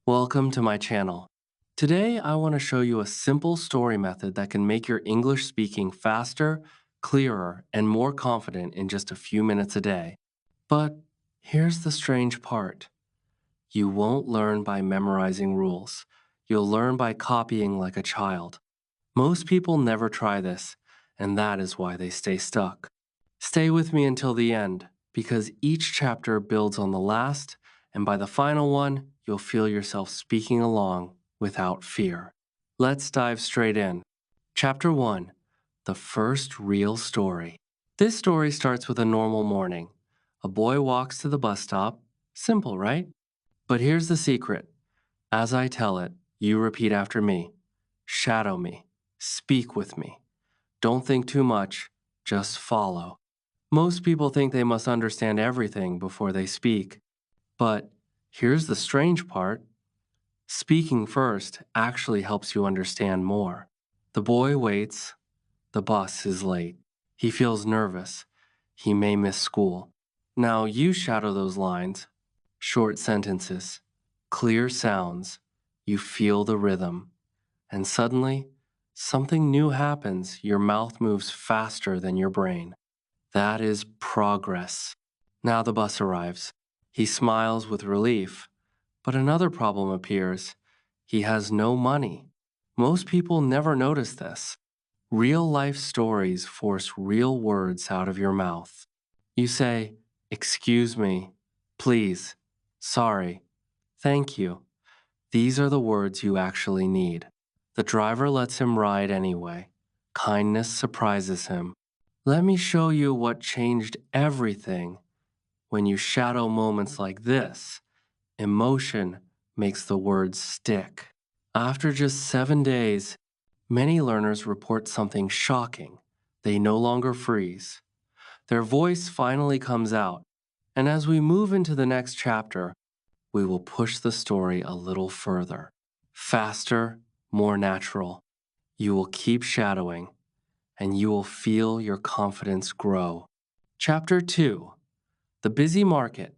Welcome to my channel. Today, I want to show you a simple story method that can make your English speaking faster, clearer, and more confident in just a few minutes a day. But here's the strange part. You won't learn by memorizing rules. You'll learn by copying like a child. Most people never try this, and that is why they stay stuck. Stay with me until the end, because each chapter builds on the last, and by the final one, you'll feel yourself speaking along without fear. Let's dive straight in. Chapter 1. The First Real Story. This story starts with a normal morning. A boy walks to the bus stop. Simple, right? But here's the secret. As I tell it, you repeat after me. Shadow me. Speak with me. Don't think too much, just follow. Most people think they must understand everything before they speak. But here's the strange part. Speaking first actually helps you understand more. The boy waits. The bus is late. He feels nervous. He may miss school. Now you shadow those lines. Short sentences. Clear sounds. You feel the rhythm. And suddenly, something new happens. Your mouth moves faster than your brain. That is progress. Now the bus arrives. He smiles with relief. But another problem appears. He has no money. Most people never notice this. Real life stories force real words out of your mouth. You say, "Excuse me, please, sorry, thank you." These are the words you actually need. The driver lets him ride anyway. Kindness surprises him. Let me show you what changed everything. When you shadow moments like this, emotion makes the words stick. After just 7 days, many learners report something shocking. They no longer freeze. Their voice finally comes out. And as we move into the next chapter, we will push the story a little further. Faster, more natural. You will keep shadowing, and you will feel your confidence grow. Chapter 2. The Busy Market.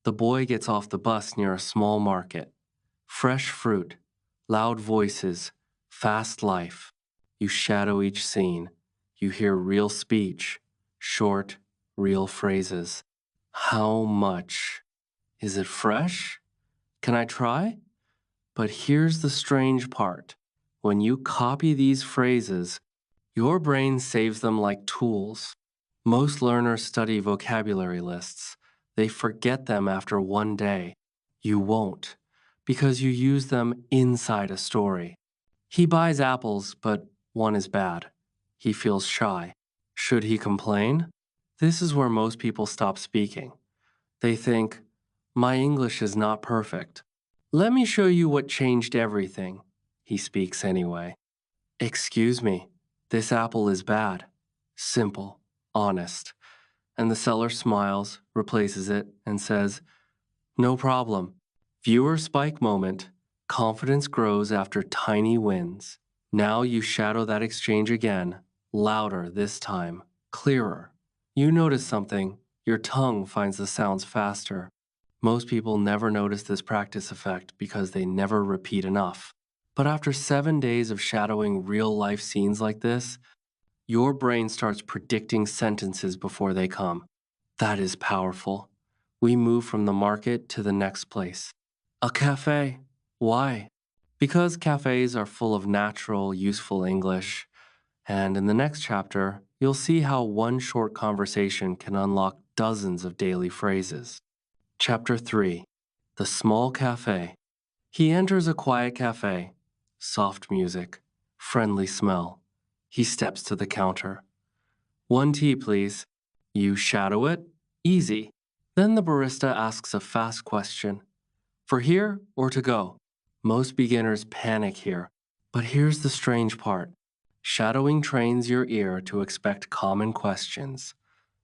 The boy gets off the bus near a small market. Fresh fruit, loud voices, fast life. You shadow each scene. You hear real speech, short, real phrases. How much? Is it fresh? Can I try? But here's the strange part. When you copy these phrases, your brain saves them like tools. Most learners study vocabulary lists. They forget them after one day. You won't, because you use them inside a story. He buys apples, but one is bad. He feels shy. Should he complain? This is where most people stop speaking. They think, my English is not perfect. Let me show you what changed everything. He speaks anyway. Excuse me, this apple is bad. Simple, honest. And the seller smiles, replaces it, and says, no problem. Viewer spike moment. Confidence grows after tiny wins. Now you shadow that exchange again, louder this time, clearer. You notice something. Your tongue finds the sounds faster. Most people never notice this practice effect because they never repeat enough. But after 7 days of shadowing real-life scenes like this, your brain starts predicting sentences before they come. That is powerful. We move from the market to the next place. A cafe. Why? Because cafes are full of natural, useful English. And in the next chapter, you'll see how one short conversation can unlock dozens of daily phrases. Chapter 3. The Small Cafe. He enters a quiet cafe. Soft music. Friendly smell. He steps to the counter. One tea, please. You shadow it? Easy. Then the barista asks a fast question. For here or to go? Most beginners panic here. But here's the strange part. Shadowing trains your ear to expect common questions.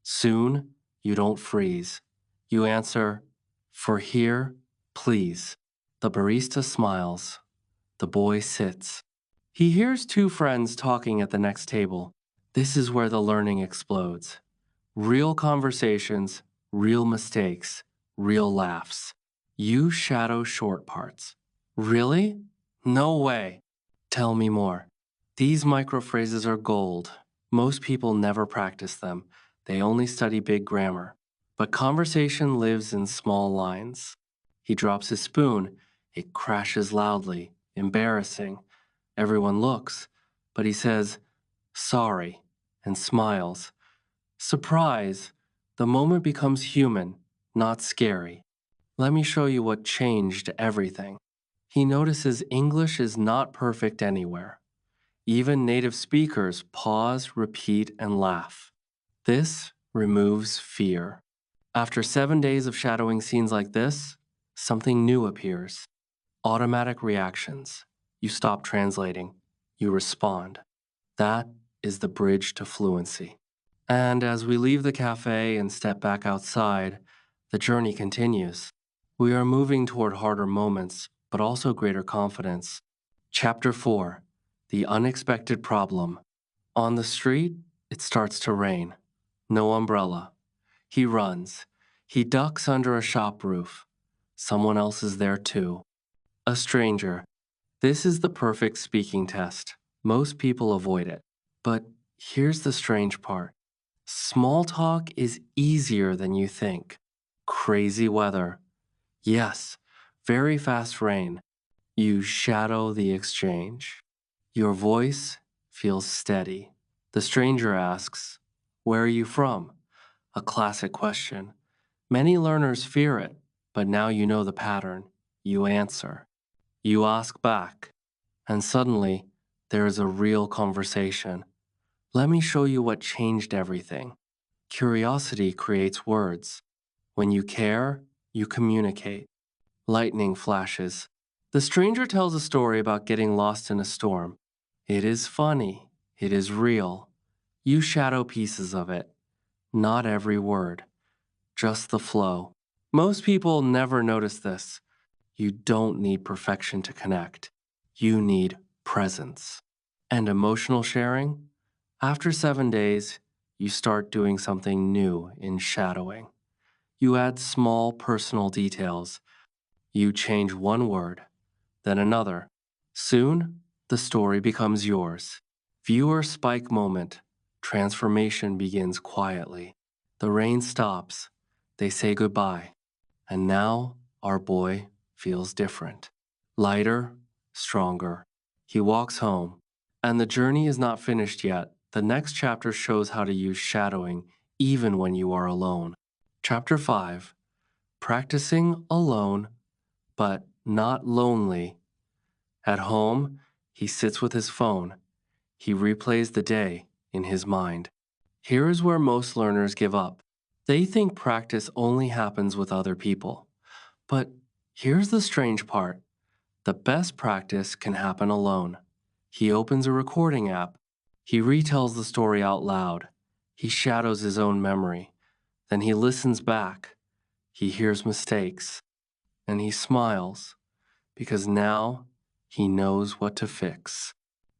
Soon, you don't freeze. You answer, for here, please. The barista smiles. The boy sits. He hears two friends talking at the next table. This is where the learning explodes. Real conversations, real mistakes, real laughs. You shadow short parts. Really? No way. Tell me more. These microphrases are gold. Most people never practice them, they only study big grammar. But conversation lives in small lines. He drops his spoon. It crashes loudly, embarrassing. Everyone looks, but he says, sorry, and smiles. Surprise! The moment becomes human, not scary. Let me show you what changed everything. He notices English is not perfect anywhere. Even native speakers pause, repeat, and laugh. This removes fear. After 7 days of shadowing scenes like this, something new appears. Automatic reactions. You stop translating. You respond. That is the bridge to fluency. And as we leave the cafe and step back outside, the journey continues. We are moving toward harder moments, but also greater confidence. Chapter 4: The Unexpected Problem. On the street, it starts to rain. No umbrella. He runs. He ducks under a shop roof. Someone else is there too. A stranger. This is the perfect speaking test. Most people avoid it. But here's the strange part. Small talk is easier than you think. Crazy weather. Yes, very fast rain. You shadow the exchange. Your voice feels steady. The stranger asks, where are you from? A classic question. Many learners fear it, but now you know the pattern. You answer. You ask back. And suddenly, there is a real conversation. Let me show you what changed everything. Curiosity creates words. When you care, you communicate. Lightning flashes. The stranger tells a story about getting lost in a storm. It is funny. It is real. You shadow pieces of it. Not every word, just the flow. Most people never notice this. You don't need perfection to connect. You need presence. And emotional sharing? After 7 days, you start doing something new in shadowing. You add small personal details. You change one word, then another. Soon, the story becomes yours. Viewer spike moment. Transformation begins quietly. The rain stops. They say goodbye. And now our boy feels different. Lighter, stronger. He walks home. And the journey is not finished yet. The next chapter shows how to use shadowing even when you are alone. Chapter 5: Practicing alone, but not lonely. At home, he sits with his phone. He replays the day in his mind. Here is where most learners give up. They think practice only happens with other people. But here's the strange part. The best practice can happen alone. He opens a recording app. He retells the story out loud. He shadows his own memory. Then he listens back. He hears mistakes. And he smiles, because now he knows what to fix.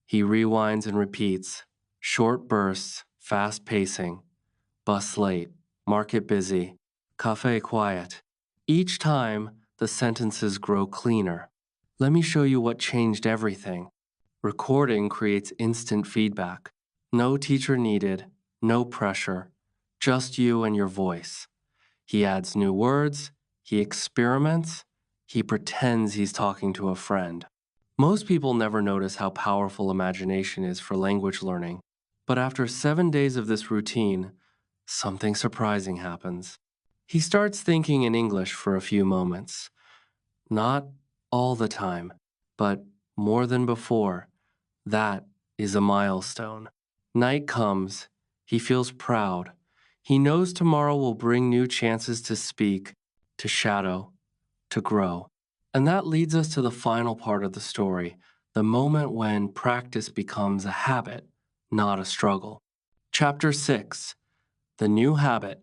He rewinds and repeats. Short bursts, fast pacing. Bus late, market busy, cafe quiet. Each time, the sentences grow cleaner. Let me show you what changed everything. Recording creates instant feedback. No teacher needed, no pressure, just you and your voice. He adds new words, he experiments, he pretends he's talking to a friend. Most people never notice how powerful imagination is for language learning. But after 7 days of this routine, something surprising happens. He starts thinking in English for a few moments. Not all the time, but more than before. That is a milestone. Night comes. He feels proud. He knows tomorrow will bring new chances to speak, to shadow, to grow. And that leads us to the final part of the story, the moment when practice becomes a habit, not a struggle. Chapter 6: The New Habit.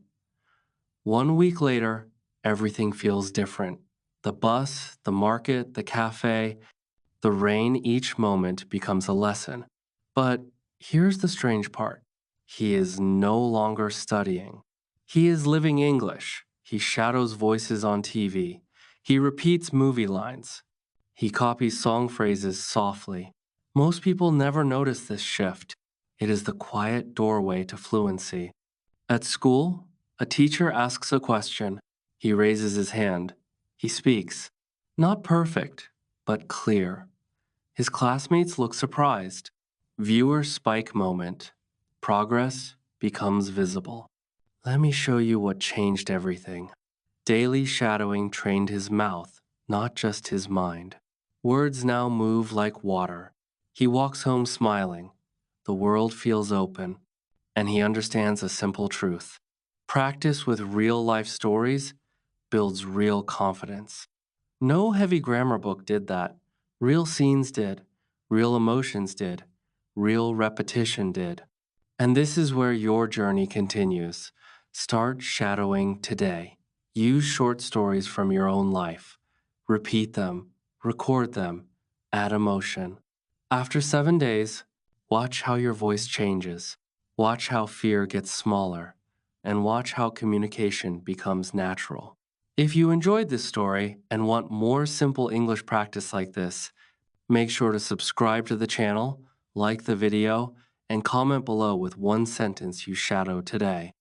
1 week later, everything feels different. The bus, the market, the cafe, the rain, each moment becomes a lesson. But here's the strange part. He is no longer studying. He is living English. He shadows voices on TV. He repeats movie lines. He copies song phrases softly. Most people never notice this shift. It is the quiet doorway to fluency. At school, a teacher asks a question. He raises his hand. He speaks. Not perfect, but clear. His classmates look surprised. Viewer spike moment. Progress becomes visible. Let me show you what changed everything. Daily shadowing trained his mouth, not just his mind. Words now move like water. He walks home smiling. The world feels open, and he understands a simple truth. Practice with real life stories builds real confidence. No heavy grammar book did that. Real scenes did. Real emotions did. Real repetition did. And this is where your journey continues. Start shadowing today. Use short stories from your own life. Repeat them, record them, add emotion. After 7 days, watch how your voice changes. Watch how fear gets smaller. And watch how communication becomes natural. If you enjoyed this story and want more simple English practice like this, make sure to subscribe to the channel, like the video, and comment below with one sentence you shadowed today.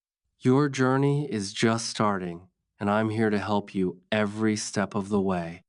Your journey is just starting, and I'm here to help you every step of the way.